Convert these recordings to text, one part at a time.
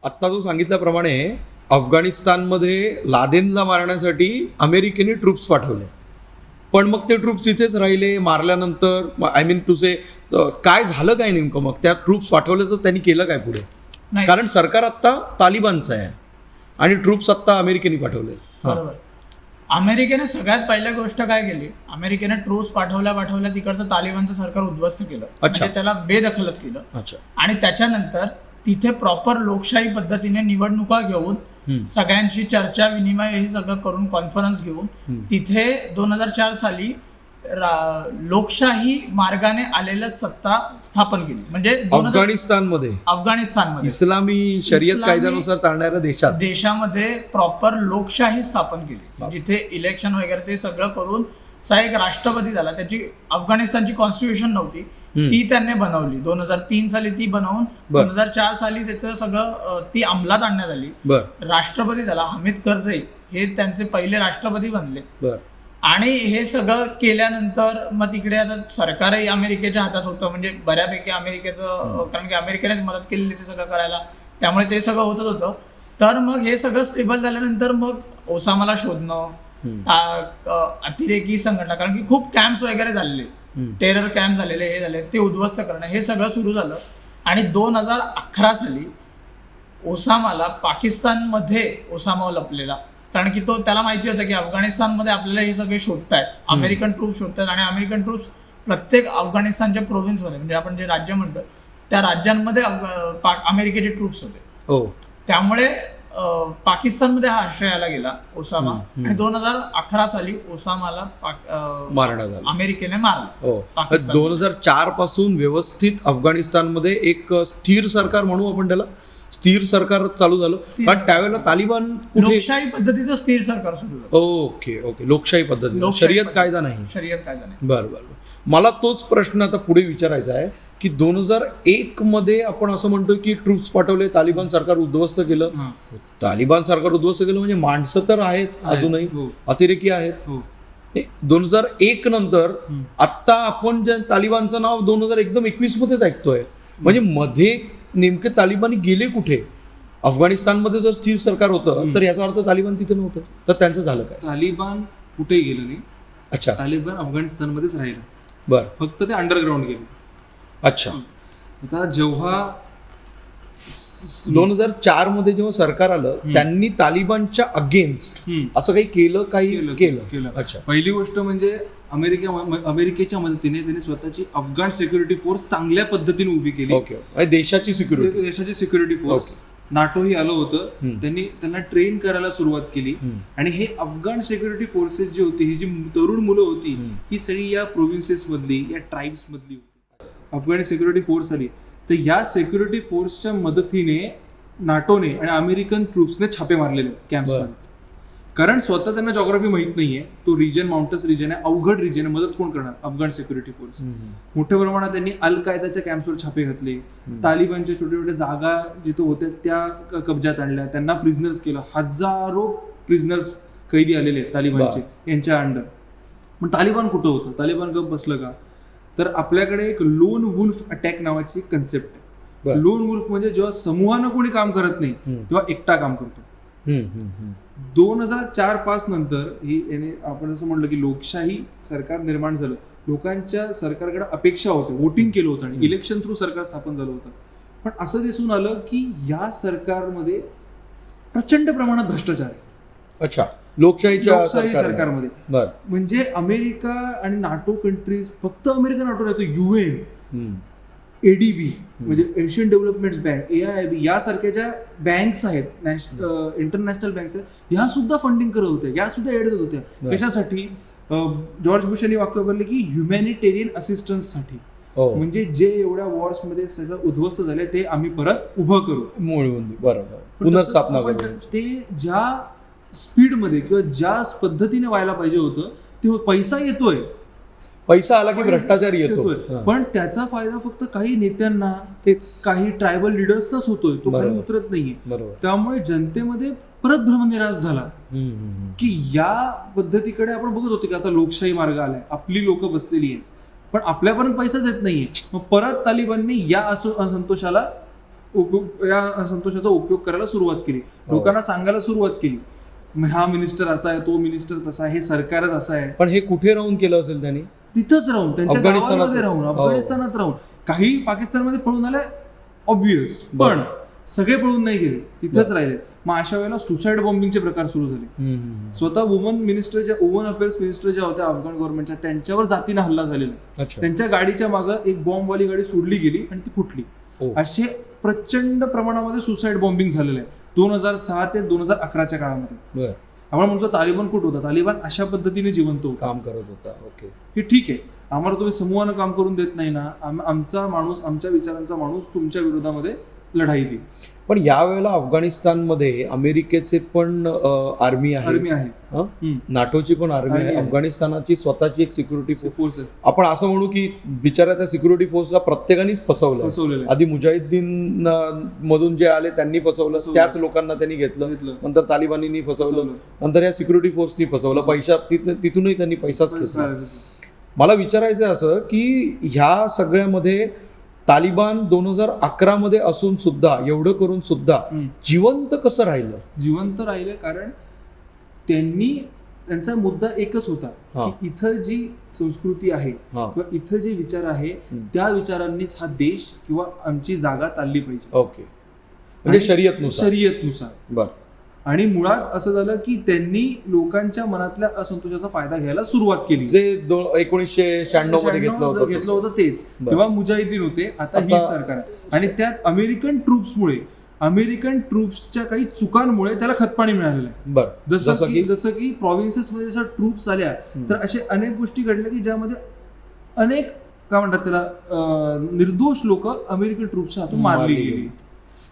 आत्ता तू सांगितल्याप्रमाणे अफगाणिस्तानमध्ये लादेनला मारण्यासाठी अमेरिकेने ट्रूप्स पाठवले, पण मग ते ट्रूप्स तिथेच राहिले. मारल्यानंतर आय मीन टू से काय झालं काय नेमकं, मग त्या ट्रूप्स पाठवल्याचं त्यांनी केलं काय पुढे? नाही. कारण सरकार आत्ता तालिबानचं आहे आणि ट्रूप्स आत्ता अमेरिकेने पाठवले. बरोबर. अमेरिकेने सगळ्यात पहिल्या गोष्ट काय केली, अमेरिकेने ट्रूप्स पाठवल्या तिकडचं तालिबानचं सरकार उद्ध्वस्त केलं. म्हणजे त्याला बेदखलच केलं. अच्छा. आणि त्याच्यानंतर तिथे प्रॉपर लोकशाही पद्धतीने निवडणुका घेऊन सगळ्यांची चर्चा विनिमय हे सगळं करून कॉन्फरन्स घेऊन तिथे 2004 साली लोकशाही मार्गाने आलेलं सत्ता स्थापन केली. म्हणजे अफगाणिस्तानमध्ये इस्लामी शरीयत कायद्यानुसार चालणाऱ्या देशामध्ये प्रॉपर लोकशाही स्थापन केली, जिथे इलेक्शन वगैरे ते सगळं करून एक राष्ट्रपती झाला. त्याची अफगाणिस्तानची कॉन्स्टिट्यूशन नव्हती, ती त्यांनी बनवली 2003 साली. ती बनवून 2004 साली त्याचं सगळं ती अंमलात आणण्यात आली. राष्ट्रपती झाला हमीद करझई, हे त्यांचे पहिले राष्ट्रपती बनले. आणि हे सगळं केल्यानंतर मग तिकडे आता सरकारही अमेरिकेच्या हातात होतं, म्हणजे बऱ्यापैकी अमेरिकेचं, कारण की अमेरिकेनेच मदत केलेली ते सगळं करायला, त्यामुळे ते सगळं होतच होतं. तर मग हे सगळं स्टेबल झाल्यानंतर मग ओसामाला शोधणं, अतिरेकी संघटना, कारण की खूप कॅम्प्स वगैरे झालेले, टेरर कॅम्प झालेले, हे झाले, ते उद्ध्वस्त करणं, हे सगळं सुरू झालं. आणि 2011 साली ओसामाला पाकिस्तानमध्ये ओसामा लपलेला, कारण की त्याला माहिती होतं की अफगाणिस्तानमध्ये आपल्याला हे सगळे शोधतायत, अमेरिकन ट्रूप्स शोधतायत. आणि अमेरिकन ट्रूप्स प्रत्येक अफगाणिस्तानच्या प्रोव्हिन्समध्ये, म्हणजे आपण जे राज्य म्हणतो त्या राज्यांमध्ये अमेरिकेचे ट्रूप्स होते. त्यामुळे पाकिस्तानमध्ये हा आश्रयाला गेला ओसामा. आणि 2011 साली ओसामाला अमेरिकेने मारलं. 2004 पासून व्यवस्थित अफगाणिस्तानमध्ये एक स्थिर सरकार म्हणू आपण त्याला, स्थिर सरकार चालू झालं. कारण त्यावेळेला तालिबान लोकशाही पद्धतीचं स्थिर सरकार सुरू झालं. ओके, लोकशाही पद्धती, शरीयत कायदा नाही. बरं. मला तोच प्रश्न आता पुढे विचारायचा आहे की 2001 मध्ये आपण असं म्हणतोय की ट्रूप्स पाठवले, तालिबान सरकार उद्ध्वस्त केलं. तालिबान सरकार उद्ध्वस्त केलं म्हणजे माणसं तर आहेत अजूनही, अतिरेकी आहेत. 2001 नंतर आत्ता आपण ज्या तालिबानचं नाव 2021 मध्येच ऐकतोय, म्हणजे मध्ये नेमके तालिबानी गेले कुठे? अफगाणिस्तानमध्ये जर स्थिर सरकार होतं तर याचा अर्थ तालिबान तिथे नव्हतं, तर त्यांचं झालं काय? तालिबान कुठे गेलं नाही. अच्छा. तालिबान अफगाणिस्तानमध्येच राहिलं. बरं. फक्त ते अंडरग्राऊंड गेले. अच्छा. आता जेव्हा 2004 मध्ये जेव्हा सरकार आलं त्यांनी तालिबानच्या अगेन्स्ट असं काही केलं. अच्छा. पहिली गोष्ट म्हणजे अमेरिकेच्या मदतीने त्यांनी स्वतःची अफगाण सिक्युरिटी फोर्स चांगल्या पद्धतीने उभी केली. ओके. देशाची सिक्युरिटी फोर्स. नाटोही आलं होतं, त्यांनी त्यांना ट्रेन करायला सुरुवात केली. आणि हे अफगाण सिक्युरिटी फोर्सेस जी होती, ही जी तरुण मुलं होती, ही सगळी या प्रोव्हिन्सेस मधली, या ट्राईब्स मधली होती. अफगाणी सिक्युरिटी फोर्स आली, तर या सिक्युरिटी फोर्सच्या मदतीने नाटोने आणि अमेरिकन ट्रूप्सने छापे मारलेले कॅम्प्समध्ये. कारण स्वतः त्यांना जॉग्राफी माहित नाहीये, तो रिजन माउंटस रिजन आहे, अवघड रिजन आहे, मदत कोण करणार? अफगाण सिक्युरिटी फोर्स. मोठ्या प्रमाणात त्यांनी अल कायदाच्या कॅम्प्सवर छापे घातले, तालिबानच्या छोट्या छोट्या जागा जिथे होत्या त्या कब्जात आणल्या, त्यांना प्रिझनर्स केलं. हजारो प्रिझनर्स कैदी आलेले आहेत तालिबानचे यांच्या अंडर. पण तालिबान कुठं होतं? तालिबान गप बसलं का? तर आपल्याकडे एक लोन वुल्फ अटॅक नावाची कन्सेप्ट आहे. लोन वुल्फ म्हणजे जेव्हा समूहानं कोणी काम करत नाही तेव्हा एकटा काम करतो. 2004-05 नंतर ही आपण असं म्हणलं की लोकशाही सरकार निर्माण झालं. लोकांच्या सरकारकडे अपेक्षा होत्या, वोटिंग केलं होतं आणि इलेक्शन थ्रू सरकार स्थापन झालं होतं. पण असं दिसून आलं की या सरकारमध्ये प्रचंड प्रमाणात भ्रष्टाचार आहे. अच्छा. लोकशाही सरकारमध्ये. म्हणजे अमेरिका आणि नाटो कंट्रीज, फक्त अमेरिका नाटो नाही तर UN, ADB म्हणजे एशियन डेव्हलपमेंट बँक, AIIB यासारख्या ज्या बँक्स आहेत, इंटरनॅशनल बँक्स आहेत, ह्या सुद्धा फंडिंग करत होत्या, या सुद्धा एड देत होत्या. कशासाठी? जॉर्ज बुश यांनी वाक्य वापरले की ह्युमॅनिटेरियन असिस्टन्ससाठी. म्हणजे जे एवढ्या वॉर्स मध्ये सगळं उद्ध्वस्त झाले ते आम्ही परत उभं करू, बरोबर, पुनर्स्थापना करू. ते ज्या स्पीडमध्ये किंवा ज्या पद्धतीने व्हायला पाहिजे होतं तेव्हा पैसा येतोय, पैसा आला की भ्रष्टाचार येतो, पण त्याचा फायदा फक्त काही नेत्यांना, तेच काही ट्रायबल लिडर्सनाच होतोय, तो खाली उतरत नाहीये. त्यामुळे जनतेमध्ये परत भ्रमनिराश झाला की या पद्धतीकडे आपण बघत होतो की आता लोकशाही मार्ग आलाय, आपली लोक बसलेली आहेत, पण आपल्यापर्यंत पैसाच येत नाहीये. मग परत तालिबाननी या असंतोषाला या असंतोषाचा उपयोग करायला सुरुवात केली, लोकांना सांगायला सुरुवात केली, हा मिनिस्टर असा आहे, तो मिनिस्टर तसा आहे, हे सरकारच असं आहे. पण हे कुठे राहून केलं असेल त्यांनी? तिथंच राहून, त्यांच्या गावामध्ये राहून, हो. अफगाणिस्तानात राहून. काही पाकिस्तानमध्ये पळून आले ऑब्विस, पण सगळे पळून नाही गेले, तिथंच राहिले. मग अशा वेळेला सुसाईड बॉम्बिंगचे प्रकार सुरू झाले. स्वतः वुमन अफेअर्स मिनिस्टर ज्या होत्या अफगाण गव्हर्नमेंटच्या, त्यांच्यावर जातीने हल्ला झालेला. त्यांच्या गाडीच्या मागं एक बॉम्बवाली गाडी सोडली गेली आणि ती फुटली. असे प्रचंड प्रमाणामध्ये सुसाईड बॉम्बिंग झालेलं आहे 2006 ते 2011च्या काळामध्ये. आपण म्हणतो तालिबान कुठं होता? तालिबान अशा पद्धतीने जिवंत काम करत होता. ओके, की ठीक आहे, आम्हाला तुम्ही समूहानं काम करून देत नाही ना, आमचा माणूस, आमच्या विचारांचा माणूस तुमच्या विरोधामध्ये लढाई देईल. पण यावेळेला अफगाणिस्तानमध्ये अमेरिकेचे पण आर्मी आहे, नाटोची पण आर्मी आहे, अफगाणिस्तानाची स्वतःची एक सिक्युरिटी फोर्स आहे. आपण असं म्हणू की बिचारा त्या सिक्युरिटी फोर्सला प्रत्येकानेच फसवलं. आधी मुजाहिद्दीन मधून जे आले त्यांनी फसवलं, त्याच लोकांना त्यांनी घेतलं, नंतर तालिबानींनी फसवलं, नंतर या सिक्युरिटी फोर्सनी फसवलं, पैसा तिथूनही त्यांनी पैसाच घेतला. मला विचारायचं असं की ह्या सगळ्यामध्ये तालिबान 2011 मध्ये असून सुद्धा, एवढं करून सुद्धा जिवंत कसं राहिलं? जिवंत राहिलं कारण त्यांचा मुद्दा एकच होता की इथं जी संस्कृती आहे किंवा इथं जे विचार आहे त्या विचारांनीच हा देश किंवा आमची जागा चालली पाहिजे. ओके, म्हणजे शर्यतनुसार. बरं. आणि मुळात असं झालं की त्यांनी लोकांच्या मनातल्या असंतोषाचा फायदा घ्यायला सुरुवात केली, जे 1996 मध्ये घेतलं होतं तेच. तेव्हा मुजाहिदीन होते, आता ही सरकार आहे. आणि त्यात अमेरिकन ट्रूप्सच्या काही चुकांमुळे त्याला खतपाणी मिळालेलं आहे. जसं की प्रोव्हिन्सेस मध्ये जसं ट्रूप्स आल्या तर असे अनेक गोष्टी घडल्या की ज्यामध्ये अनेक काय म्हणतात त्याला निर्दोष लोक अमेरिकन ट्रूप्सच्या हातून मारली गेली.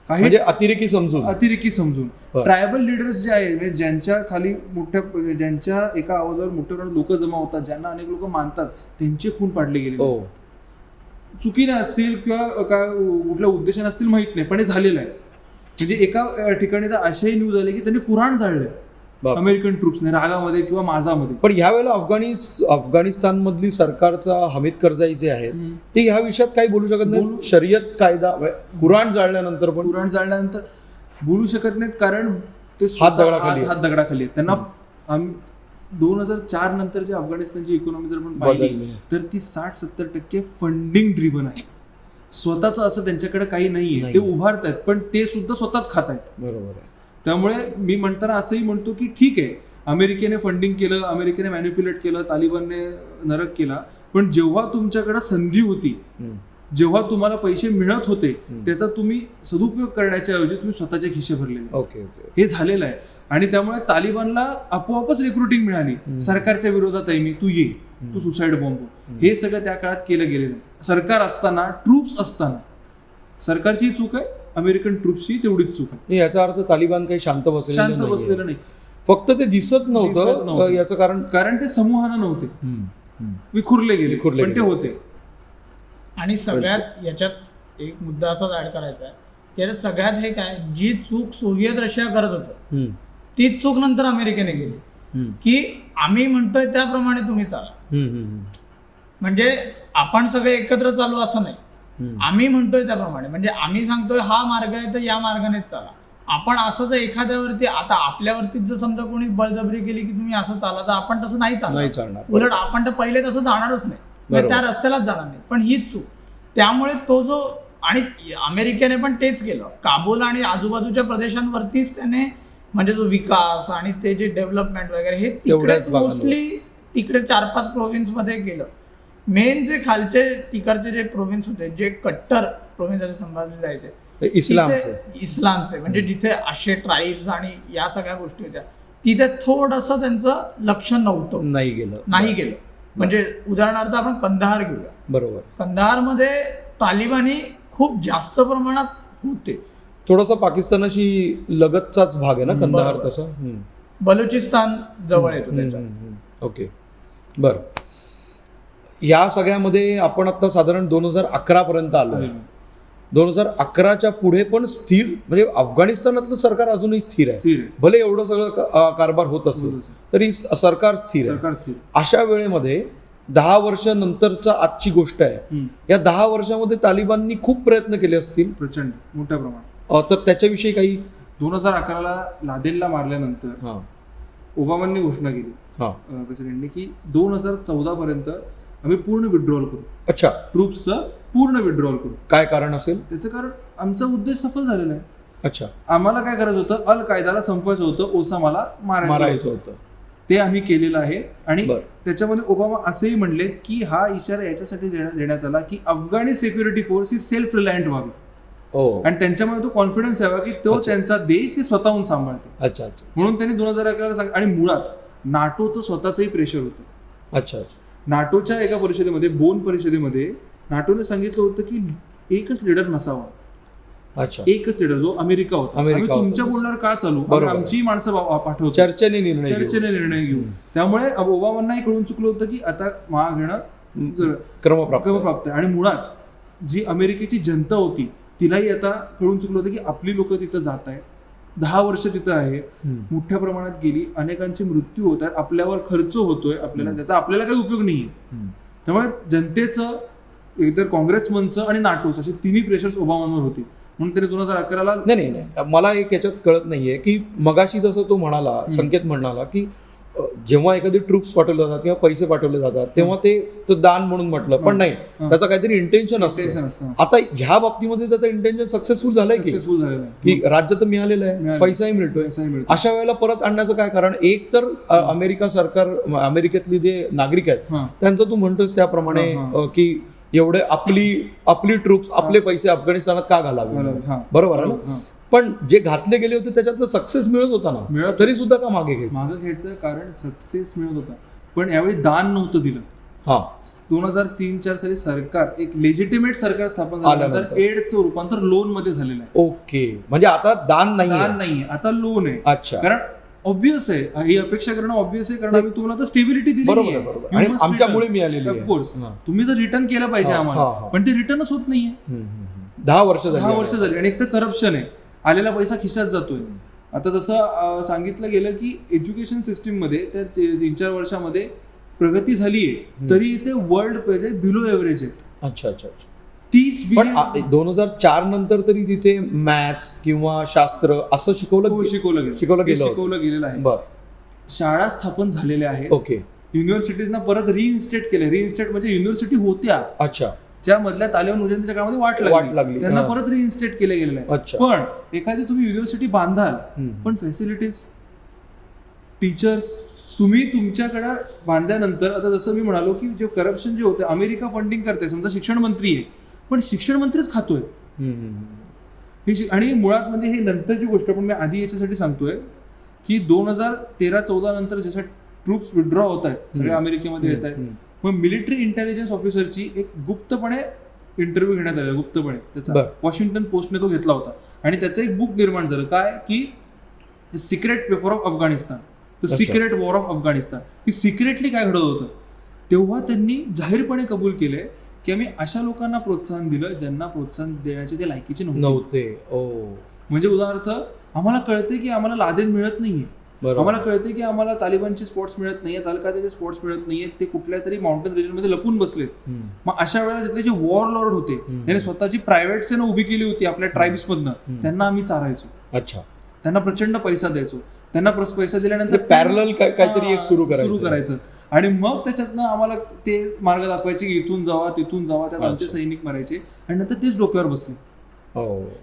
म्हणजे अतिरेकी समजून ट्रायबल लिडर्स जे आहेत, ज्यांच्या खाली ज्यांच्या एका आवाजावर मोठ्या प्रमाणात लोक जमा होतात, ज्यांना अनेक लोक मानतात, त्यांचे खून पाडले गेले. चुकीने असतील किंवा कुठल्या उद्देशाने असतील माहित नाही, पण हे झालेलं आहे. म्हणजे एका ठिकाणी तर अशाही न्यूज आले की त्यांनी कुराण जाळलंय अमेरिकन ट्रूप्सने रागामध्ये किंवा माझामध्ये. पण ह्यावेळेला अफगाणिस्तान मधली सरकारचा हमीद करझाई जे आहेत ते ह्या विषयात काही बोलू शकत नाही. शर्यत कायदा कुराण जाळल्यानंतर बोलू शकत नाहीत कारण ते हात दगडाखाली आहेत. त्यांना 2004 नंतर जे अफगाणिस्तानची इकॉनॉमी जर आपण पाहिली तर ती 60-70% फंडिंग ड्रिव्हन आहे. स्वतःच असं त्यांच्याकडे काही नाहीये, ते उभारतायत पण ते सुद्धा स्वतःच खात आहेत. बरोबर आहे. त्यामुळे मी म्हणताना असंही म्हणतो की ठीक आहे, अमेरिकेने फंडिंग केलं, अमेरिकेने मॅन्युप्युलेट केलं, तालिबानने नरक केला, पण जेव्हा तुमच्याकडे संधी होती, जेव्हा तुम्हाला पैसे मिळत होते, त्याचा तुम्ही सदुपयोग करण्याच्या ऐवजी तुम्ही स्वतःचे खिशे भरलेले. हे झालेलं आहे. आणि त्यामुळे तालिबानला आपोआपच रिक्रुटिंग मिळाली, सरकारच्या विरोधात आहे मी, तू ये, तू सुसाईड बॉम्ब. हे सगळं त्या काळात केलं गेलेलं. सरकार असताना, ट्रूप्स असताना सरकारची चूक आहे, अमेरिकन ट्रूप्सची तेवढीच चूक आहे. याचा अर्थ तालिबान काही शांत बसलेलं नाही, फक्त ते दिसत नव्हतं. याचं कारण ते समूहानं नव्हते, विखुरले गेले, पण ते होते. आणि सगळ्यात याच्यात एक मुद्दा असाच ऍड करायचा आहे की सगळ्यात हे काय, जी चूक सोव्हिएत रशिया करत होतं तीच चूक नंतर अमेरिकेने केली की आम्ही म्हणतोय त्याप्रमाणे तुम्ही चाला. म्हणजे आपण सगळे एकत्र चालू असं नाही, आम्ही म्हणतोय त्याप्रमाणे. म्हणजे आम्ही सांगतोय हा मार्ग आहे तर या मार्गानेच चाला. आपण असं जर एखाद्यावरती, आता आपल्यावरतीच जर समजा कोणी बळजबरी केली की तुम्ही असं चाला, तर आपण तसं नाही चालणार. उलट आपण तर पहिले तसं जाणारच नाही, त्या रस्त्यालाच जाणार नाही. पण हीच चूक. त्यामुळे तो जो, आणि अमेरिकेने पण तेच केलं, काबूल आणि आजूबाजूच्या प्रदेशांवरतीच त्याने म्हणजे जो विकास आणि ते जे डेव्हलपमेंट वगैरे हे तिकडेच मोस्टली तिकडे 4-5 प्रोव्हिन्समध्ये केलं. मेन जे खालचे तिकडचे जे प्रोव्हिन्स होते, जे कट्टर प्रोव्हिन्स असे संभाळले जायचे इस्लामचे, म्हणजे जिथे असे ट्राईब्स आणि या सगळ्या गोष्टी होत्या, तिथे थोडंसं त्यांचं लक्ष नव्हतं, नाही गेलं. म्हणजे उदाहरणार्थ आपण कंदाहार घेऊया. बरोबर. कंदाहारमध्ये तालिबानी खूप जास्त प्रमाणात होते. थोडासा पाकिस्तानाशी लगतचाच भाग आहे ना कंदाहार, तसा बलुचिस्तान जवळ येतो त्याच्यात. ओके, बर. या सगळ्यामध्ये आपण आता साधारण 2011 पर्यंत आलो. 2011च्या पुढे पण स्थिर, म्हणजे अफगाणिस्तानातलं सरकार अजूनही स्थिर आहे. भले एवढं सगळं कारभार होत असेल तरी सरकार स्थिर आहे. अशा वेळेमध्ये 10 वर्षानंतरचा आजची गोष्ट आहे. या 10 वर्षामध्ये तालिबाननी खूप प्रयत्न केले असतील प्रचंड मोठ्या प्रमाणात. तर त्याच्याविषयी काही 2011ला लादेनला मारल्यानंतर ओबामांनी घोषणा केली प्रेसिडेंटने की 2014 पर्यंत आम्ही पूर्ण विड्रॉल करू. अच्छा, ट्रूप्सचं पूर्ण विड्रॉल करू. काय कारण असेल? त्याचं कारण आमचा उद्देश सफल झालेला आहे. अच्छा, आम्हाला काय करायचं होतं, अल कायदाला संपवायचं होतं, ओसामाला मारायचं होतं. ते आम्ही केलेलं आहे. आणि त्याच्यामध्ये ओबामा असेही म्हणले की हा इशारा याच्यासाठी देण्यात आला की अफगाणी सिक्युरिटी फोर्स ही सेल्फ रिलायंट व्हावी आणि त्यांच्यामध्ये तो कॉन्फिडन्स यावा की तो त्यांचा देश ते स्वतःहून सांभाळतो. अच्छा, म्हणून त्यांनी 2011ला सांगितलं. आणि मुळात नाटोचं स्वतःचंही प्रेशर होतं. अच्छा, नाटोच्या एका परिषदेमध्ये, बोन परिषदेमध्ये नाटोने सांगितलं होतं की एकच लीडर नसावा. अच्छा, एकच लीडर जो अमेरिका होता. आम्ही तुमच्या बोलण्यावर का चालू, आमची माणसं पाठवतो, चर्चेने निर्णय घेऊ. त्यामुळे ओबामांनाही कळून चुकलं होतं की आता माग घेणं क्रमप्राप्त आहे. आणि मुळात जी अमेरिकेची जनता होती तिलाही आता कळून चुकलं होतं की आपली लोक तिथं जात आहेत, 10 वर्ष तिथं आहे, मोठ्या प्रमाणात गेली, अनेकांचे मृत्यू होत आहेत, आपल्यावर खर्च होतोय, आपल्याला त्याचा आपल्याला काही उपयोग नाहीये. त्यामुळे जनतेचं, एकतर काँग्रेसमनचं आणि नाटोस असे तिन्ही प्रेशर्स ओबामांवर होते. म्हणून त्यांनी 2011ला नाही, मला एक याच्यात कळत नाहीये की मगाशी जसं तो म्हणाला, संकेत म्हणाला की जेव्हा एखादी ट्रूप्स पाठवले जातात किंवा पैसे पाठवले जातात तेव्हा ते दान म्हणून म्हटलं, पण नाही, त्याचं काहीतरी इंटेन्शन असतं. आता ह्या बाबतीमध्ये त्याचं इंटेन्शन सक्सेसफुल झालंय की राज्य तर मिळालेलं आहे, पैसाही मिळतोय. अशा वेळेला परत आणण्याचं काय कारण? एक तर अमेरिका सरकार, अमेरिकेतले जे नागरिक आहेत त्यांचं तू म्हणतोस त्याप्रमाणे की एवढे आपली ट्रूप्स, आपले पैसे अफगाणिस्तानात का घालावे, बरोबर आहे. पण जे घातले गेले होते त्याच्यातलं सक्सेस मिळत होता ना, तरी सुद्धा का मागे घ्यायचं? कारण सक्सेस मिळत होता पण यावेळी दान नव्हतं दिलं. 2003-04 साली सरकार, एक लेजिटिमेट सरकार स्थापन झाल्यानंतर एडचं रूपांतर लोन मध्ये झालेलं आहे. ओके, म्हणजे आता दान नाहीये, आता लोन आहे. अच्छा, कारण ऑब्व्हियस आहे, ही अपेक्षा करणं ऑब्व्हियस आहे, कारण आम्ही तुम्हाला तर स्टेबिलिटी दिली आणि आमच्यामुळे मिळालेली. ऑफकोर्स तुम्ही तर रिटर्न केलं पाहिजे आम्हाला, पण ते रिटर्नच होत नाहीये. 10 वर्ष झाली. आणि एक तर करप्शन आहे, आलेला पैसा खिशात जातोय. आता जसं सांगितलं गेलं की एज्युकेशन सिस्टीम मध्ये त्या 3-4 वर्षामध्ये प्रगती झालीये, तरी ते वर्ल्ड बिलो एव्हरेज आहेत. अच्छा, 30 पण 2004 नंतर तरी तिथे मॅथ्स किंवा शास्त्र असं शिकवलं गेलेलं आहे. शाळा स्थापन झालेल्या आहेत. ओके, युनिव्हर्सिटीजना परत रिइन्स्टेट केलं. रिइन्स्टेट म्हणजे युनिव्हर्सिटी होत्या, अच्छा, ज्या मधल्या तालिबान मुजाहिदीनच्या काळामध्ये वाट लागली, त्यांना परत रिइन्स्टेट केलं गेलेलं आहे. पण एखादी तुम्ही युनिव्हर्सिटी बांधाल, पण फॅसिलिटीज, टीचर्स तुम्ही तुमच्याकडे बांधल्यानंतर, आता जसं मी म्हणालो की जे करप्शन जे होतं, अमेरिका फंडिंग करते, समजा शिक्षण मंत्री आहे पण शिक्षण मंत्रीच खातोय. आणि मुळात म्हणजे हे नंतरची गोष्ट, पण मी आधी याच्यासाठी सांगतोय की 2013-14 नंतर जशा ट्रूप्स विड्रॉ होत आहेत, सगळे अमेरिकेमध्ये येत आहेत, मग मिलिटरी इंटेलिजन्स ऑफिसरची एक गुप्तपणे इंटरव्ह्यू घेण्यात आलेला, गुप्तपणे त्याचा वॉशिंग्टन पोस्टने तो घेतला होता. आणि त्याचं एक बुक निर्माण झालं, काय की secret paper of Afghanistan, the secret war of Afghanistan, की सिक्रेटली काय घडत होतं. तेव्हा त्यांनी जाहीरपणे कबूल केले की आम्ही अशा लोकांना प्रोत्साहन दिलं ज्यांना प्रोत्साहन देण्याचे ते लायकीचे नव्हते. म्हणजे उदाहरणार्थ आम्हाला कळते की आम्हाला लादेन मिळत नाहीये, आम्हाला कळते की आम्हाला तालिबानचे स्पॉट्स मिळत नाहीये, अल कायदाचे स्पॉट्स मिळत नाहीये, ते कुठल्या तरी माउंटेन रिजन मध्ये लपून बसलेत. मग अशा वेळेला तिथले जे वॉर लॉर्ड होते, त्यांनी स्वतःची प्रायव्हेट सेना उभी केली होती आपल्या ट्राईब्स मधनं, त्यांना आम्ही चारायचो. अच्छा, त्यांना प्रचंड पैसा द्यायचो. त्यांना पैसा दिल्यानंतर पॅरलल काहीतरी एक सुरू करायचं. आणि मग त्याच्यातनं आम्हाला ते मार्ग दाखवायचे की इथून जावा, तिथून जावा, त्यात आमचे सैनिक मारायचे. आणि नंतर तेच डोक्यावर बसले,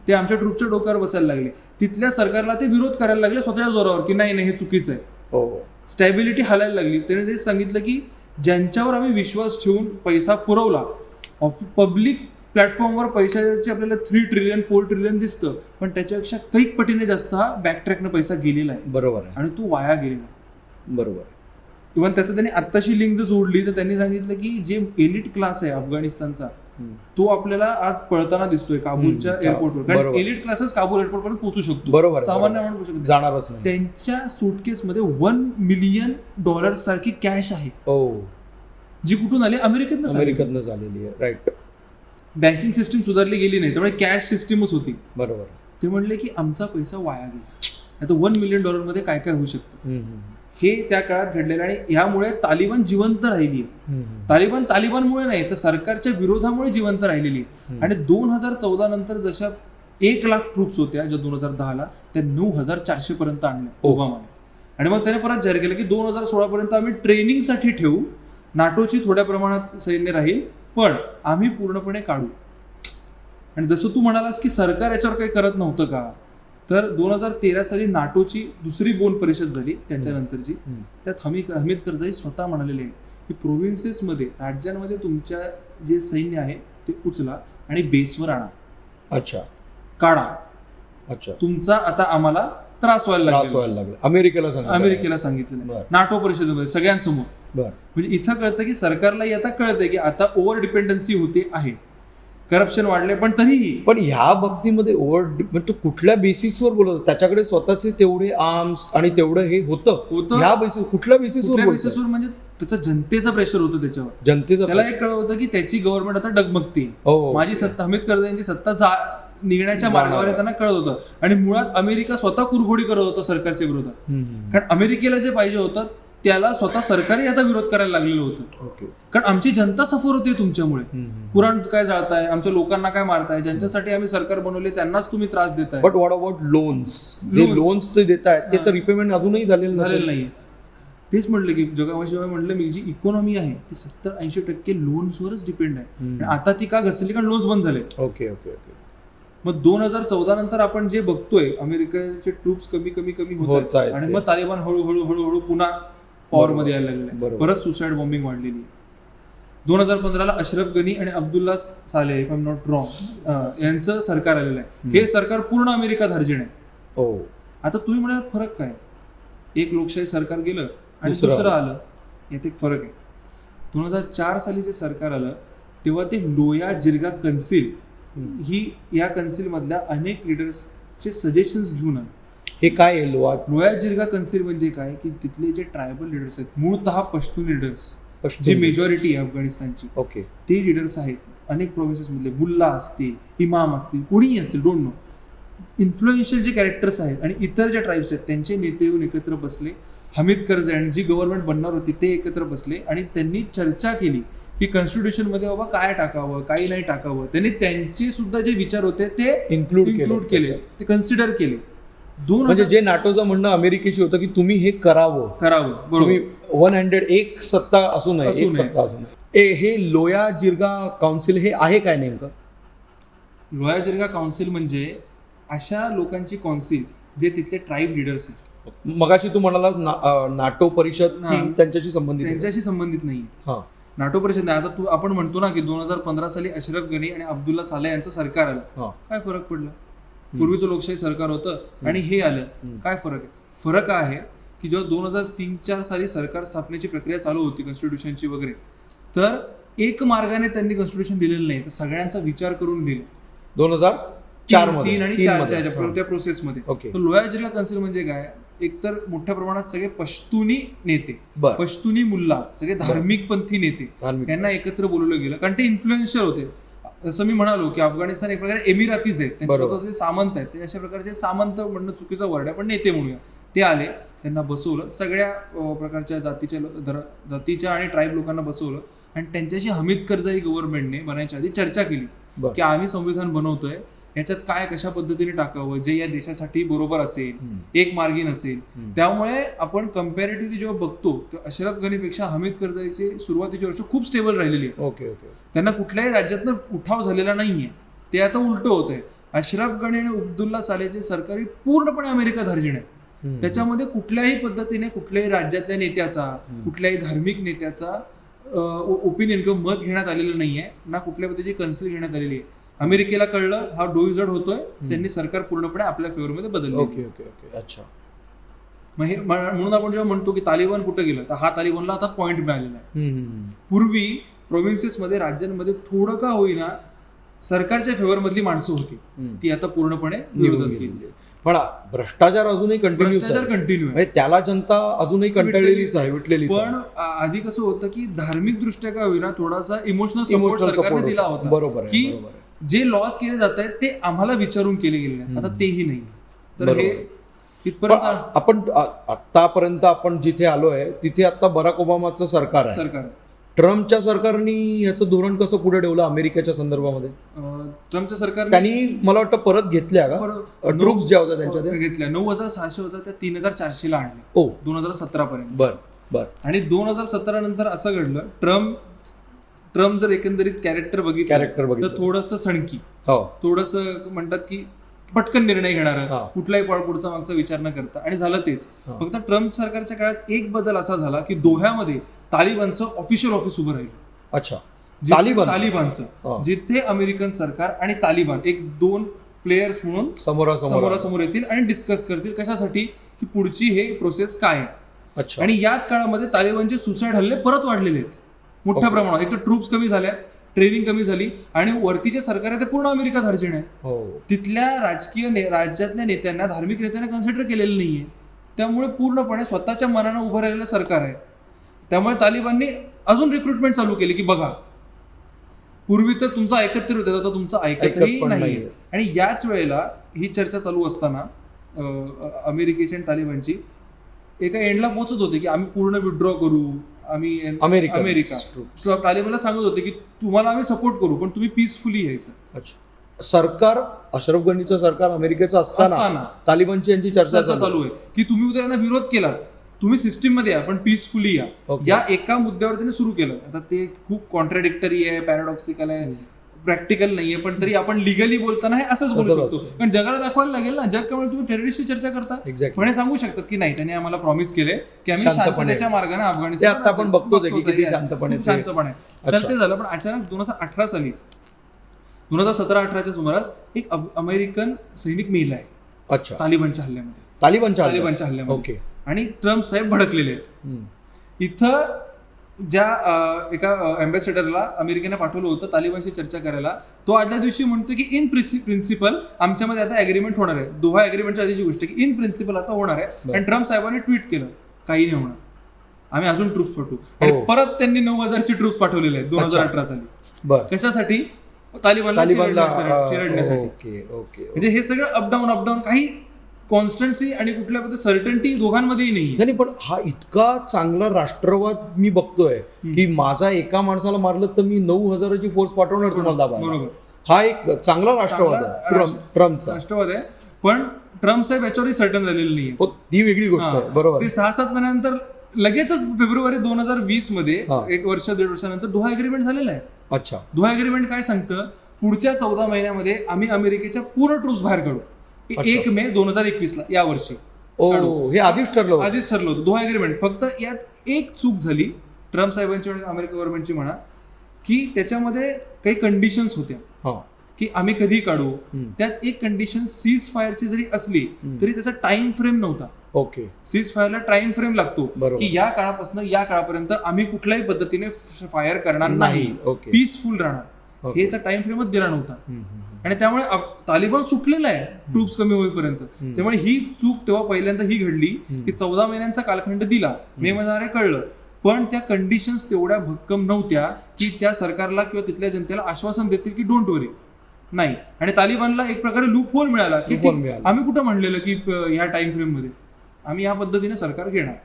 ते आमच्या ट्रूपच्या डोक्यावर बसायला लागले. तिथल्या सरकारला ते विरोध करायला लागले स्वतःच्या जोरावर की नाही हे चुकीचं आहे. स्टॅबिलिटी हलायला लागली. त्याने तेच सांगितलं की ज्यांच्यावर आम्ही विश्वास ठेवून पैसा पुरवला, पब्लिक प्लॅटफॉर्मवर पैशाचे आपल्याला 3 ट्रिलियन 4 ट्रिलियन दिसतं, पण त्याच्यापेक्षा कैक पटीने जास्त हा बॅकट्रॅकनं पैसा गेलेला आहे. बरोबर आहे. आणि तो वाया गेलेला. बरोबर. इव्हन त्याचं त्यांनी आत्ताशी लिंक जर जोडली तर त्यांनी सांगितलं की जे एलिट क्लास आहे अफगाणिस्तानचा, तो आपल्याला आज पळताना दिसतोय काबूलच्या एअरपोर्टवर. कारण एलिट क्लासेस काबूल एअरपोर्ट पर्यंत पोहोचू शकतो, बरोबर, सामान्य माणूस पोहोचू शकतो, जाणारच नाही. त्यांच्या सुटकेसमध्ये $1 मिलियन सारखी कॅश आहे, जी कुठून आली? अमेरिकेतनं झालेली आहे. राईट. बँकिंग सिस्टीम सुधारली गेली नाही, त्यामुळे कॅश सिस्टीमच होती. बरोबर. ते म्हणले की आमचा पैसा वाया गेला. आता $1 मिलियन मध्ये काय काय होऊ शकतं. हे त्या काळात घडलेलं आणि यामुळे तालिबान जिवंत राहिली आहे. तालिबानमुळे नाही तर सरकारच्या विरोधामुळे जिवंत राहिलेली आहे. आणि 2014 नंतर जशा 1,00,000 ट्रूप्स होत्या ज्या 2010ला त्या 9,400 पर्यंत आणल्या ओबामाने. आणि मग त्याने परत जाहीर केलं की 2016 पर्यंत आम्ही ट्रेनिंगसाठी ठेवू, नाटोची थोड्या प्रमाणात सैन्य राहील पण आम्ही पूर्णपणे काढू. आणि जसं तू म्हणालास की सरकार याच्यावर काही करत नव्हतं का, तर 2013 साली नाटोची दुसरी बोन परिषद झाली त्याच्यानंतरची. त्यात हमीद करझाई स्वतः म्हणालेले आहे की प्रोव्हिन्सेसमध्ये राज्यांमध्ये तुमच्या जे सैन्य आहे ते उचला आणि बेसवर आणा. अच्छा, काढा. अच्छा, तुमचा आता आम्हाला त्रास व्हायला लागला. अमेरिकेला सांगितलं नाटो परिषदेमध्ये सगळ्यांसमोर. म्हणजे इथं कळतं की सरकारलाही आता कळतंय की आता ओव्हर डिपेंडन्सी होते आहे, करप्शन वाढले. पण तरीही पण ह्या बाबतीमध्ये तो कुठल्या बेसिसवर बोलत, त्याच्याकडे स्वतःचे तेवढे आर्म्स आणि तेवढं हे होतं ह्या बेसिस, कुठल्या बेसिसवर म्हणजे त्याचं जनतेचं प्रेशर होतं त्याच्यावर. जनतेचं त्याला एक कळत होतं की त्याची गव्हर्नमेंट आता डगमगते, माझी सत्ता, हमीद करझाईंची सत्ता निघण्याच्या मार्गावर त्यांना कळत होतं. आणि मुळात अमेरिका स्वतः कुरघोडी करत होता सरकारच्या विरोधात. कारण अमेरिकेला जे पाहिजे होतं त्याला स्वतः सरकारही आता विरोध करायला लागलेलं होतं. कारण आमची जनता सफर होते तुमच्यामुळे, कुराण काय जाळताय, आमच्या लोकांना काय मारताय, ज्यांच्यासाठी आम्ही सरकार बनवले त्यांनाच तुम्ही त्रास देताय. बट व्हॉट अबाउट लोन्स, जे लोन्स ते देत आहेत ते तर रिपेमेंट अजूनही झालेलं नाहीये. तेच म्हटलं की जेव्हा म्हटलं मी, जी इकॉनॉमी आहे ती 70-80% लोन्सवरच डिपेंड आहे. आता ती का घसरली, कारण लोन्स बंद झाले. Okay okay okay. मग 2014 नंतर आपण जे बघतोय अमेरिकेचे ट्रूप्स कमी होत आहेत आणि मग तालिबान हळूहळू पुन्हा पॉवर मध्ये यायला लागले. परत सुसाईड बॉम्बिंग वाढलेली. 2015ला अशरफ गनी आणि Abdullah Saleh, if I am not wrong, यांचं सरकार आलेलं आहे. हे सरकार पूर्ण अमेरिका धार्जिण आहे. आता तुम्ही म्हणाल फरक काय, एक लोकशाही सरकार गेलं आणि दुसरं आलं, यात एक फरक आहे. 2004 साली जे सरकार आलं तेव्हा ते लोया जिरगा कन्सिल ही या कन्सिल मधल्या अनेक लिडर्सचे सजेशन्स घेऊन आले. हे काय आहे लोया जिरगा कन्सिल म्हणजे काय की तिथले जे ट्रायबल लिडर्स आहेत, मूळतः पश्तून लिडर्स, जी मेजॉरिटी आहे अफगाणिस्तानची, ओके, ते लिडर्स आहेत. अनेक प्रोव्हिन्सेस मधले मुल्ला असतील, इमाम असतील, कोणीही असतील, डोंट नो, इन्फ्लुएन्शियल जे कॅरेक्टर्स आहेत आणि इतर जे ट्राईब्स आहेत त्यांचे नेते येऊन एकत्र बसले. हमीद करझाई आणि जी गव्हर्नमेंट बनणार होती ते एकत्र बसले आणि त्यांनी चर्चा केली की कॉन्स्टिट्यूशन मध्ये बाबा काय टाकावं, काही नाही टाकावं. त्यांनी त्यांचे सुद्धा जे विचार होते ते इन्क्लूड केले, ते कन्सिडर केले. म्हणजे जे नाटोचं म्हणणं अमेरिकेशी होतं की तुम्ही हे करावं, तुम्ही 100 एक सत्ता असू नये. हे लोया जिरगा काउन्सिल हे आहे काय नेमकं? लोया जिरगा काउन्सिल म्हणजे अशा लोकांची काउन्सिल जे तिथले ट्राईब लिडर्स आहेत. मगाशी तू म्हणालास नाटो परिषद त्यांच्याशी संबंधित नाही. नाटो परिषद नाही. आता आपण म्हणतो ना की 2015 साली अशरफ गनी आणि अब्दुल्ला सालेह यांचं सरकार आलं, काय फरक पडला? पूर्वीचं लोकशाही सरकार होतं आणि हे आलं, काय फरक आहे? फरक आहे की जेव्हा 2003-04 साली सरकार स्थापनेची प्रक्रिया चालू होती कॉन्स्टिट्यूशनची वगैरे, तर एक मार्गाने त्यांनी कॉन्स्टिट्यूशन दिलेलं नाही, तर सगळ्यांचा विचार करून दिलं. 2003 आणि 4 त्या प्रोसेसमध्ये. लोया जिरगा कन्सिल म्हणजे काय, एकतर मोठ्या प्रमाणात सगळे पश्तुनी नेते, पश्तुनी मुल्ला, सगळे धार्मिक पंथी नेते यांना एकत्र बोलवलं गेलं, कारण ते इन्फ्लुएन्शियल होते. जसं मी म्हणालो की अफगाणिस्तान एक प्रकारे एमिरातीज आहेत, त्यांचे स्वतःचे सामंत आहेत. ते अशा प्रकारचे सामंत म्हणणं चुकीचा वर्ड आहे, पण नेते म्हणूया. ते आले, त्यांना बसवलं, सगळ्या प्रकारच्या जातीच्या आणि ट्राईब लोकांना बसवलं आणि त्यांच्याशी हमीद करझाई गव्हर्नमेंटने बनायच्या आधी चर्चा केली की आम्ही संविधान बनवतोय, याच्यात काय कशा पद्धतीने टाकावं जे या देशासाठी बरोबर असेल, एक मार्गी नसेल. त्यामुळे आपण कम्पॅरेटिव्हली जेव्हा बघतो तर अशरफ गनीपेक्षा हमीद करझाईचे सुरुवातीची वर्ष खूप स्टेबल राहिलेली आहे. त्यांना कुठल्याही राज्यातनं उठाव झालेला नाहीये. ते आता उलट होत आहे. अशरफ गनी आणि अब्दुल्ला सालेहचे सरकारी पूर्णपणे अमेरिका धार्जिण आहे. त्याच्यामध्ये कुठल्याही पद्धतीने कुठल्याही राज्यातल्या नेत्याचा, कुठल्याही धार्मिक नेत्याचा ओपिनियन किंवा मत घेण्यात आलेलं नाहीये, ना कुठल्या पद्धतीची कन्सिल घेण्यात आलेली आहे. अमेरिकेला कळलं हा डोईजड होतोय, त्यांनी सरकार पूर्णपणे आपल्या फेवरमध्ये बदललं. अच्छा. म्हणून आपण जेव्हा म्हणतो की तालिबान कुठे गेलं, तर हा तालिबानला आता पॉइंट मिळालेला आहे. पूर्वी प्रोव्हिन्सेस मध्ये, राज्यांमध्ये थोडं का होईना सरकारच्या फेवर मधली माणसं होती, ती आता पूर्णपणे विरोधात गेली. पण भ्रष्टाचार अजूनही कंटिन्यू आहे, त्याला जनता अजूनही कंटाळलेलीच आहे, विटलेली. पण आधी कसं होतं की धार्मिक दृष्ट्या काय होईना थोडासा इमोशनल सपोर्ट सरकारने दिला होता. बरोबर, की जे लॉज केले जात आहेत ते आम्हाला विचारून केले गेले नाही, आता तेही नाही. तर तिथपर्यंत आपण आतापर्यंत आपण जिथे आलो आहे तिथे आता बराक ओबामाचं सरकार आहे. सरकार ट्रम्पच्या सरकारने याचं धोरण कसं पुढे ठेवलं अमेरिकेच्या संदर्भामध्ये? ट्रम्पच्या सरकारने त्यांनी मला वाटतं परत घेतल्या का ट्रूप्स ज्या होत्या त्यांच्या त्या? घेतल्या. 9,600 होत्या त्या 3,400 ला आणल्या. 2017 पर्यंत. बर. आणि 2017 नंतर असं घडलं, ट्रम्प जर एकंदरीत कॅरेक्टर बघितलं तर थोडंसं सणकी, थोडंसं म्हणतात की पटकन निर्णय घेणार, कुठलाही पुढचा मागचा विचार न करता, आणि झालं तेच. फक्त ट्रम्प सरकारच्या काळात एक बदल असा झाला की दोह्यामध्ये तालिबानचं ऑफिशियल ऑफिस उभं राहिलं. अच्छा. तालिबानचं जिथे अमेरिकन सरकार आणि तालिबान एक दोन प्लेयर्स म्हणून समोरासमोर येतील आणि डिस्कस करतील कशासाठी की पुढची हे प्रोसेस काय आहे. आणि याच काळामध्ये तालिबानचे सुसाईड हल्ले परत वाढलेले आहेत मोठ्या प्रमाणात. एक तर ट्रूप्स कमी झाल्या, ट्रेनिंग कमी झाली, आणि वरती जे सरकार आहे ते पूर्ण अमेरिका धार्जिण आहे. तिथल्या राज्यातल्या नेत्यांना, धार्मिक नेत्यांना कन्सिडर केलेलं नाहीये. त्यामुळे पूर्णपणे स्वतःच्या मनानं उभं राहिलेलं सरकार आहे. त्यामुळे तालिबानने अजून रिक्रुटमेंट चालू केली की बघा, पूर्वी तर तुमचं ऐकत तरी होतं, आता तुमचं ऐकतही नाही. आणि याच वेळेला ही चर्चा चालू असताना अमेरिकेची आणि तालिबानची एका एंडला पोहोचत होते की आम्ही पूर्ण विड्रॉ करू, आम्ही अमेरिका तालिबानला सांगत होते की तुम्हाला आम्ही सपोर्ट करू पण तुम्ही पीसफुली यायचं. सरकार अशरफ गनीचं सरकार अमेरिकेचं असताना तालिबानची यांची चर्चा चालू आहे की तुम्ही उद्या यांना विरोध केला, तुम्ही सिस्टीम मध्ये या पण पीसफुली या. या एका मुद्द्यावर त्यांनी सुरू केलं. आता ते खूप कॉन्ट्राडिक्टरी आहे, पॅराडॉक्सिकल आहे, प्रॅक्टिकल नाहीये, पण तरी आपण लिगली बोलताना हे असंच बोलू शकतो. पण जगाला दाखवायला लागेल ना, जग त्यामुळे तुम्ही टेररिस्टची चर्चा करता पण सांगू शकतात की नाही, त्यांनी आम्हाला प्रॉमिस केले की आम्ही शांततेच्या मार्गाने अफगाणिस्तान, आता आपण बघतो किती शांतपणे. तर ते झालं. पण अचानक 2018 साली 2017-18च्या सुमारास एक अमेरिकन सैनिक मेला आहे तालिबानच्या हल्ल्यामध्ये. आणि ट्रम्प साहेब भडकलेले आहेत. इथं ज्या एका अँबॅसेडरला अमेरिकेने पाठवलं होतं तालिबानशी चर्चा करायला, तो आदल्या दिवशी म्हणतो की इन प्रिन्सिपल आमच्यामध्ये आता अग्रीमेंट होणार आहे. दोहा अग्रीमेंटच्या आधीची गोष्ट की इन प्रिन्सिपल आता होणार आहे. आणि ट्रम्प साहेबांनी ट्विट केलं काही नाही होणार, आम्ही अजून ट्रूप्स पाठवू. आणि परत त्यांनी 9,000ची ट्रूप्स पाठवलेले आहेत 2018 साली. कशासाठी? तालिबानला चिरडण्यासाठी. म्हणजे हे सगळं अपडाऊन काही कॉन्स्टन्सी आणि कुठल्या पद्धती सर्टन्टी दोघांमध्येही नाही. पण हा इतका चांगला राष्ट्रवाद मी बघतोय की माझा एका माणसाला मारलं तर मी 9,000ची फोर्स पाठवणार तुम्हाला दाबा. बरोबर. हा एक चांगला राष्ट्रवाद आहे ट्रम्पचा. राष्ट्रवाद आहे. पण ट्रम्प साहेब याच्यावरही सर्टन झालेलं नाहीये. ती वेगळी गोष्ट आहे. बरोबर. ते 6-7 महिन्यानंतर लगेचच फेब्रुवारी 2020 एक वर्ष 1.5 वर्षानंतर दोहा अग्रीमेंट झालेला आहे. अच्छा. दोहा अग्रीमेंट काय सांगतं? पुढच्या 14 महिन्यामध्ये आम्ही अमेरिकेच्या पूर्ण ट्रूप्स बाहेर काढू. 1 मे 2021 या वर्षी. हे आधीच ठरलं होतं दोहा अग्रीमेंट. फक्त यात एक चूक झाली ट्रम्प साहेबांची आणि अमेरिका गव्हर्नमेंटची म्हणा, की त्याच्यामध्ये काही कंडिशन्स होत्या की आम्ही कधी काढू. त्यात एक कंडिशन सीज फायरची जरी असली तरी त्याचा टाइम फ्रेम नव्हता. सीज फायरला टाइम फ्रेम लागतो की या काळापासून या काळापर्यंत आम्ही कुठल्याही पद्धतीने फायर करणार नाही, पीसफुल राहणार. हेचा टाइम फ्रेमच दिला नव्हता. आणि त्यामुळे तालिबान सुटलेला आहे ट्रूप्स कमी होईपर्यंत. त्यामुळे ही चूक तेव्हा पहिल्यांदा ही घडली की 14 महिन्यांचा कालखंड दिला, मे महिन्यात कळलं, पण त्या कंडिशन्स तेवढ्या भक्कम नव्हत्या की त्या सरकारला किंवा तिथल्या जनतेला आश्वासन देतील की डोंट वरी. नाही. आणि तालिबानला एक प्रकारे लूप होल मिळाला की आम्ही कुठं म्हणलेलं की ह्या टाइम फ्रेम मध्ये आम्ही या पद्धतीने सरकार घेणार.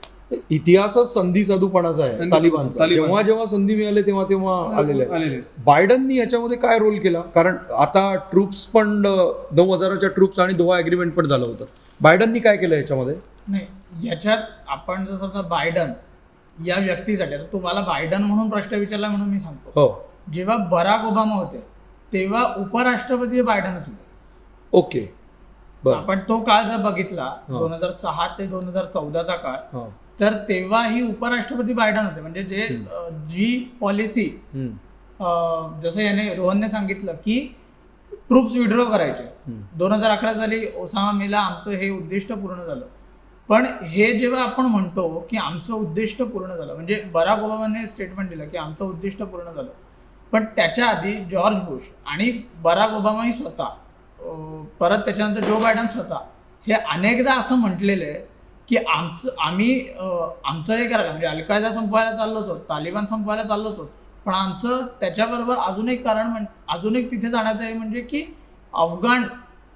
इतिहासच संधी साधूपणाचा आहे तालिबानचा. जेव्हा जेव्हा संधी मिळाली तेव्हा आलेले. बायडननी याच्यामध्ये काय रोल केला? कारण आता ट्रूप्स पण 9,000च्या ट्रूप्स आणि दोहा अग्रीमेंट पण झालं होतं. बायडननी काय केलं याच्यामध्ये? नाही, याच्यात आपण जर समजा बायडन या व्यक्तीसाठी, तुम्हाला बायडन म्हणून प्रश्न विचारला म्हणून मी सांगतो, जेव्हा बराक ओबामा होते तेव्हा उपराष्ट्रपती बायडनच होते. आपण तो काळ जर बघितला 2006 ते 2014चा काळ, तर तेव्हाही उपराष्ट्रपती बायडन होते. म्हणजे जी पॉलिसी जसं रोहनने सांगितलं की ट्रूप्स विड्रॉ करायचे, 2011 साली ओसामा मेला, आमचं हे उद्दिष्ट पूर्ण झालं. पण हे जेव्हा आपण म्हणतो की आमचं उद्दिष्ट पूर्ण झालं, म्हणजे बराक ओबामाने स्टेटमेंट दिलं की आमचं उद्दिष्ट पूर्ण झालं, पण त्याच्या आधी जॉर्ज बुश आणि बराक ओबामाही स्वतः, परत त्याच्यानंतर जो बायडन स्वतः, हे अनेकदा असं म्हटलेलं आहे की आमचं हे करायला, म्हणजे अल-कायदा संपवायला चाललोच होत, तालिबान संपवायला चाललोच होत, पण आमचं त्याच्याबरोबर अजून एक कारण अजून एक तिथे जाण्याचं आहे, म्हणजे की अफगाण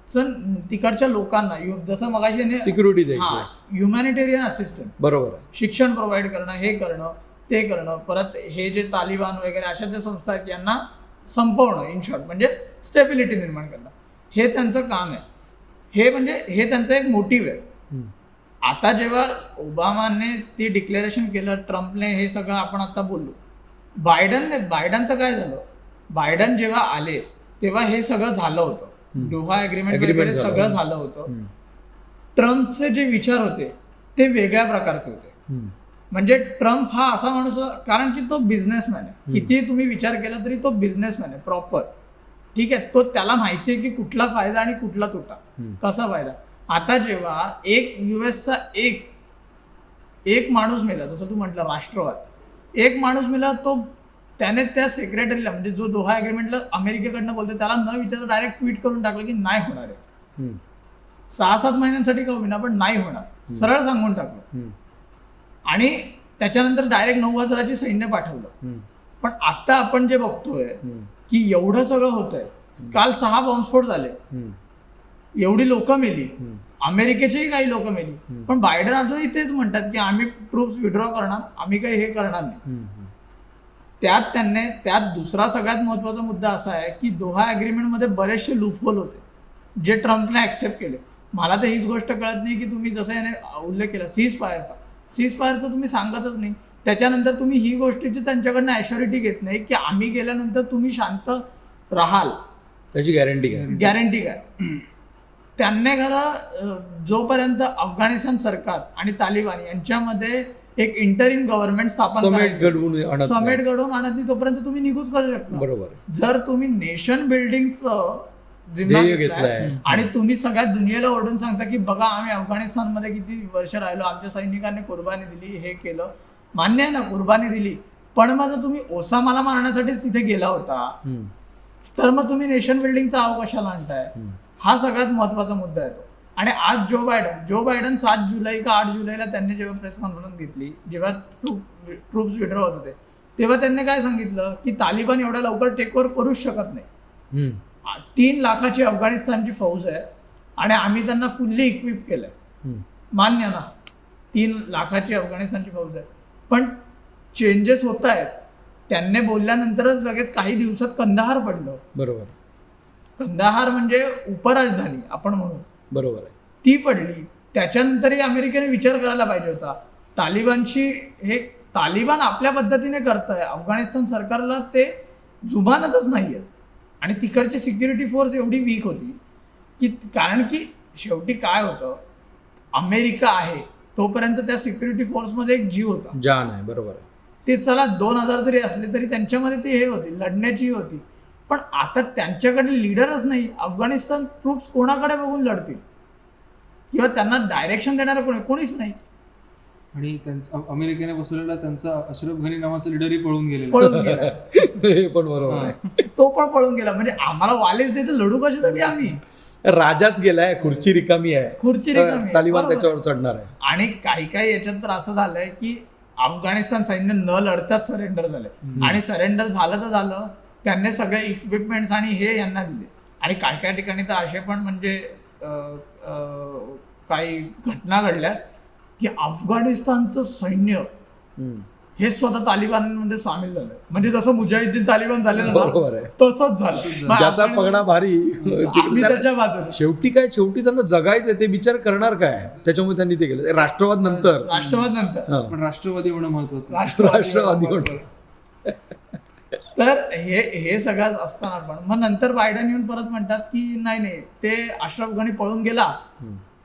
सर तिकडच्या लोकांना जसं मगाशी सिक्युरिटी द्यायची. ह्युमॅनिटेरियन असिस्टंट, बरोबर आहे. शिक्षण प्रोव्हाइड करणं, हे करणं ते करणं, परत हे जे तालिबान वगैरे अशा ज्या संस्था आहेत यांना संपवणं, इन शॉर्ट म्हणजे स्टेबिलिटी निर्माण करणं, हे त्यांचं काम आहे. हे म्हणजे हे त्यांचं एक मोटिव्ह आहे. आता जेव्हा ओबामाने ते डिक्लेरेशन केलं, ट्रम्पने हे सगळं आपण आता बोललो, बायडनचं काय झालं, बायडन जेव्हा आले तेव्हा हे सगळं झालं होतं, दोहा ॲग्रीमेंट वगैरे सगळं झालं होतं. ट्रम्पचे जे विचार होते ते वेगळ्या प्रकारचे होते. म्हणजे ट्रम्प हा असा माणूस होता, कारण की तो बिझनेसमॅन आहे, किती तुम्ही विचार केला तरी तो बिझनेसमॅन आहे प्रॉपर, ठीक आहे. तो त्याला माहिती आहे की कुठला फायदा आणि कुठला तोटा, कसा फायदा. आता जेव्हा एक युएसचा एक माणूस मेला, जसं तू म्हटलं राष्ट्रवाद, एक माणूस मेला, तो त्याने त्या सेक्रेटरीला म्हणजे जो दोहा ॲग्रीमेंटला अमेरिकेकडनं बोलतो त्याला न विचारता डायरेक्ट ट्विट करून टाकलं की नाही होणार आहे. 6-7 महिन्यांसाठी का होईना पण नाही होणार, सरळ सांगून टाकलं. आणि त्याच्यानंतर डायरेक्ट 9,000ची सैन्य पाठवलं. पण आता आपण जे बघतोय की एवढं सगळं होतंय, काल 6 बॉम्बस्फोट झाले, एवढी लोक मेली, अमेरिकेचेही काही लोक मेली, पण बायडन अजूनही तेच म्हणतात की आम्ही ट्रूप्स विड्रॉ करणार, आम्ही काही हे करणार नाही. त्यात दुसरा सगळ्यात महत्त्वाचा मुद्दा असा आहे की दोहा ॲग्रीमेंटमध्ये बरेचसे लूपहोल होते जे ट्रम्पने ॲक्सेप्ट केले. मला तर हीच गोष्ट कळत नाही की तुम्ही जसं याने उल्लेख केला सीज फायरचा तुम्ही सांगतच नाही. त्याच्यानंतर तुम्ही ही गोष्टीची त्यांच्याकडनं ॲश्युरिटी घेत नाही की आम्ही गेल्यानंतर तुम्ही शांत राहाल, त्याची गॅरंटी काय. त्यांनी खरं जोपर्यंत अफगाणिस्तान सरकार आणि तालिबान यांच्यामध्ये एक इंटरिम गव्हर्नमेंट स्थापन समेट घडवून आणत नाही तोपर्यंत तुम्ही निघूच करू शकता. बरोबर. जर तुम्ही नेशन बिल्डिंगचं जिम्मा घेतलाय आणि तुम्ही सगळ्या दुनियेला ओरडून सांगता की बघा आम्ही अफगाणिस्तानमध्ये किती वर्ष राहिलो, आमच्या सैनिकांनी कुर्बानी दिली, हे केलं, मान्य आहे ना, कुर्बानी दिली, पण माझं तुम्ही ओसामाला मारण्यासाठीच तिथे गेला होता, तर मग तुम्ही नेशन बिल्डिंगचा आव कशाला आणताय. हा सगळ्यात महत्वाचा मुद्दा आहे तो. आणि आज जो बायडन 7 जुलै का 8 जुलैला त्यांनी जेव्हा प्रेस कॉन्फरन्स घेतली, जेव्हा ट्रूप्स विड्रॉ होत होते, तेव्हा त्यांनी काय सांगितलं की तालिबान एवढ्या लवकर टेक ओव्हर करूच शकत नाही. 3 लाखाची अफगाणिस्तानची फौज आहे आणि आम्ही त्यांना फुल्ली इक्विप केलंय, मान्य ना, 3 लाखाची अफगाणिस्तानची फौज आहे. पण चेंजेस होत आहेत. त्यांनी बोलल्यानंतरच लगेच काही दिवसात कंदाहार पडलं. बरोबर. कंदाहार म्हणजे उपराजधानी आपण म्हणू, बरोबर आहे, ती पडली. त्याच्यानंतरही अमेरिकेने विचार करायला पाहिजे होता. तालिबान आपल्या पद्धतीने करत आहे, अफगाणिस्तान सरकारला ते जुमानतच नाही आहे. आणि तिकडची सिक्युरिटी फोर्स एवढी वीक होती की, कारण की शेवटी काय होतं, अमेरिका आहे तोपर्यंत त्या सिक्युरिटी फोर्समध्ये एक जीव होता, जान आहे. बरोबर आहे. ते चला 2,000 जरी असले तरी त्यांच्यामध्ये ती हे होती, लढण्याची होती. पण आता त्यांच्याकडे लीडरच नाही. अफगाणिस्तान ट्रूप्स कोणाकडे बघून लढतील किंवा त्यांना डायरेक्शन देणारं कोणीच नाही. आणि अमेरिकेने बसवलेला त्यांचा अशरफ घनी नावाचा लीडरही पळून गेला. हे पण बरोबर आहे, तो पण पळून गेला. म्हणजे आम्हाला वालेच देते, लढू कशासाठी आम्ही. राजाच गेलाय, खुर्ची रिकामी आहे, तालिबान त्याच्यावर चढणार आहे. आणि काही याच्यात तर असं झालंय की अफगाणिस्तान सैन्य न लढताच सरेंडर झाले. आणि सरेंडर झालं तर झालं, त्यांनी सगळे इक्विपमेंट्स आणि हे यांना दिले. आणि काही ठिकाणी तर असे पण म्हणजे काही घटना घडल्या की अफगाणिस्तानचं सैन्य हे स्वतः तालिबानमध्ये सामील झालं. म्हणजे जसं मुजाहिद्दीन तालिबान झाले ना, तसंच झालं. ज्याचा पगडा भारी त्याच्या बाजूने. शेवटी त्यांना जगायचं, ते विचार करणार काय, त्याच्यामुळे त्यांनी ते केलं. राष्ट्रवाद नंतर पण राष्ट्रवादी होणं महत्वाचं. राष्ट्रवादी होणं. तर हे सगळं असताना पण मग नंतर बायडन येऊन परत म्हणतात की नाही, ते अशरफ घनी पळून गेला,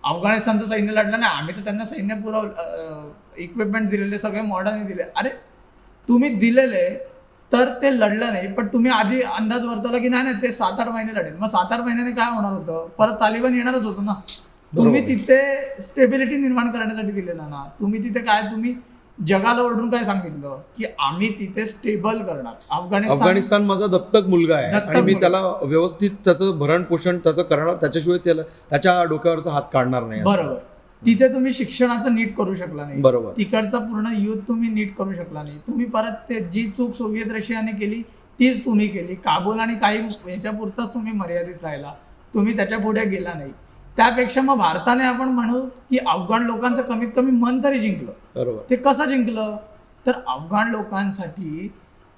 अफगाणिस्तानचं सैन्य लढलं नाही, आम्ही तर त्यांना सैन्य पुरवलं, इक्विपमेंट दिलेले, सगळे मॉडर्न दिले. अरे तुम्ही दिलेले तर ते लढलं नाही, पण तुम्ही आधी अंदाज वर्तवला की नाही ते 7-8 महिने लढेल. मग 7-8 महिन्याने काय होणार होतं, परत तालिबान येणारच होतं ना. तुम्ही तिथे स्टेबिलिटी निर्माण करण्यासाठी दिलेलं ना. तुम्ही तिथे काय, तुम्ही जगाला ओरडून काय सांगितलं की आम्ही तिथे स्टेबल करणार. अफगाणिस्तान माझा दत्तक मुलगा आहे आणि मी त्याला व्यवस्थित त्याचं भरण पोषण त्याचं करणार, त्याच्याशिवाय त्याच्या डोक्यावरचा हात काढणार नाही. बरोबर. तिथे तुम्ही शिक्षणाचं नीट करू शकला नाही. बरोबर. तिकडचा पूर्ण युथ तुम्ही नीट करू शकला नाही. तुम्ही परत जी चूक सोव्हिएत रशियाने केली तीच तुम्ही केली. काबूल आणि काही याच्या पुरताच तुम्ही मर्यादित राहिला. तुम्ही त्याच्या पुढे गेला नाही. त्यापेक्षा मग भारताने आपण म्हणू की अफगाण लोकांचं कमीत कमी मन तरी जिंकलं. बरोबर. ते कसं जिंकलं तर अफगाण लोकांसाठी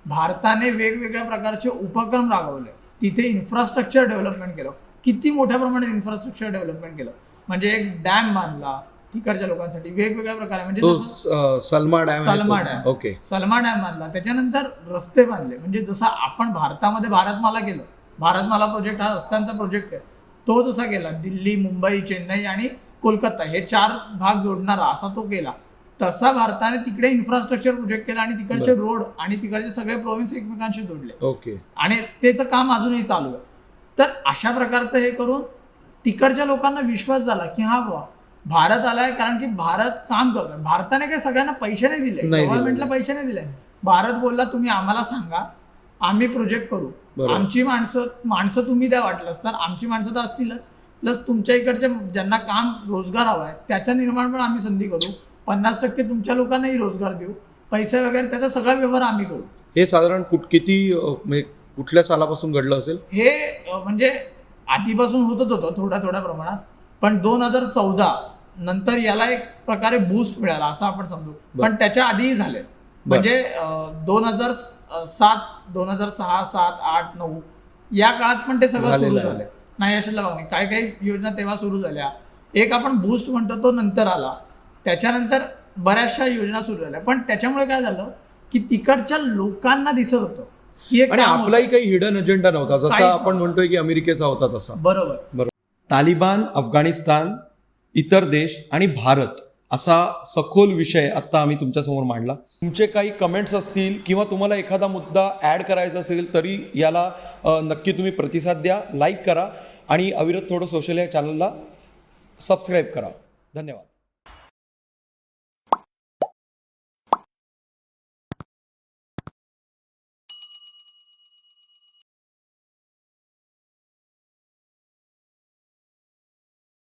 भारताने वेगवेगळ्या प्रकारचे उपक्रम राबवले, तिथे इन्फ्रास्ट्रक्चर डेव्हलपमेंट केलं, किती मोठ्या प्रमाणात इन्फ्रास्ट्रक्चर डेव्हलपमेंट केलं. म्हणजे एक डॅम बांधला तिकडच्या लोकांसाठी वेगवेगळ्या प्रकारे, म्हणजे Salma dam okay, Salma dam बांधला. त्याच्यानंतर रस्ते बांधले, म्हणजे जसं आपण भारतामध्ये भारतमाला केलं, भारतमाला प्रोजेक्ट हा रस्त्यांचा प्रोजेक्ट आहे, तो जसा केला दिल्ली, मुंबई, चेन्नई आणि कोलकाता हे 4 भाग जोडणारा असा तो केला, तसा भारताने तिकडे इन्फ्रास्ट्रक्चर प्रोजेक्ट केला आणि तिकडचे रोड आणि तिकडचे सगळे प्रोव्हिन्स एकमेकांशी जोडले. ओके. आणि त्याचं काम अजूनही चालू आहे. तर अशा प्रकारचं हे करून तिकडच्या लोकांना विश्वास झाला की हा बाबा भारत आलाय, कारण की भारत काम करतोय. भारताने काही सगळ्यांना पैसे नाही दिले, गव्हर्नमेंटला पैसे नाही दिले. भारत बोलला तुम्ही आम्हाला सांगा, आम्ही प्रोजेक्ट करू, आमची माणसं तुम्ही द्या, वाटलंच तर आमची माणसं तर असतीलच, प्लस तुमच्या इकडचे ज्यांना काम रोजगार हवा आहे त्याच्या निर्माण पण आम्ही संधी करू, 50% तुमच्या लोकांनाही रोजगार देऊ, पैसे वगैरे त्याचा सगळा व्यवहार आम्ही करू. हे साधारण कुठल्या सालापासून घडलं असेल? हे म्हणजे आधीपासून होतच होतं थोड्या प्रमाणात, पण 2014 नंतर याला एक प्रकारे बूस्ट मिळाला असं आपण समजू. पण त्याच्या आधीही झाले, म्हणजे 2007, 2006, 7, 8, 9 या काळात पण ते सगळं सुरू झालं. नाही अशाला बघणे काही योजना तेव्हा सुरू झाल्या. एक आपण बूस्ट म्हणतो तो नंतर आला, त्याच्यानंतर बऱ्याचशा योजना सुरू झाल्या. पण त्याच्यामुळे काय झालं की तिकडच्या लोकांना दिसत होतं की आणि आपलाही काही हिडन अजेंडा नव्हता, जसा आपण म्हणतोय की अमेरिकेचा होता तसा. बरोबर. तालिबान, अफगाणिस्तान, इतर देश आणि भारत असा सखोल विषय आत्ता आम्ही तुमच्यासमोर मांडला. तुमचे काही कमेंट्स असतील किंवा तुम्हाला एखादा मुद्दा ॲड करायचा असेल तरी याला नक्की तुम्ही प्रतिसाद द्या, लाईक करा आणि अविरत थोडं सोशल या चॅनलला सबस्क्राईब करा. धन्यवाद.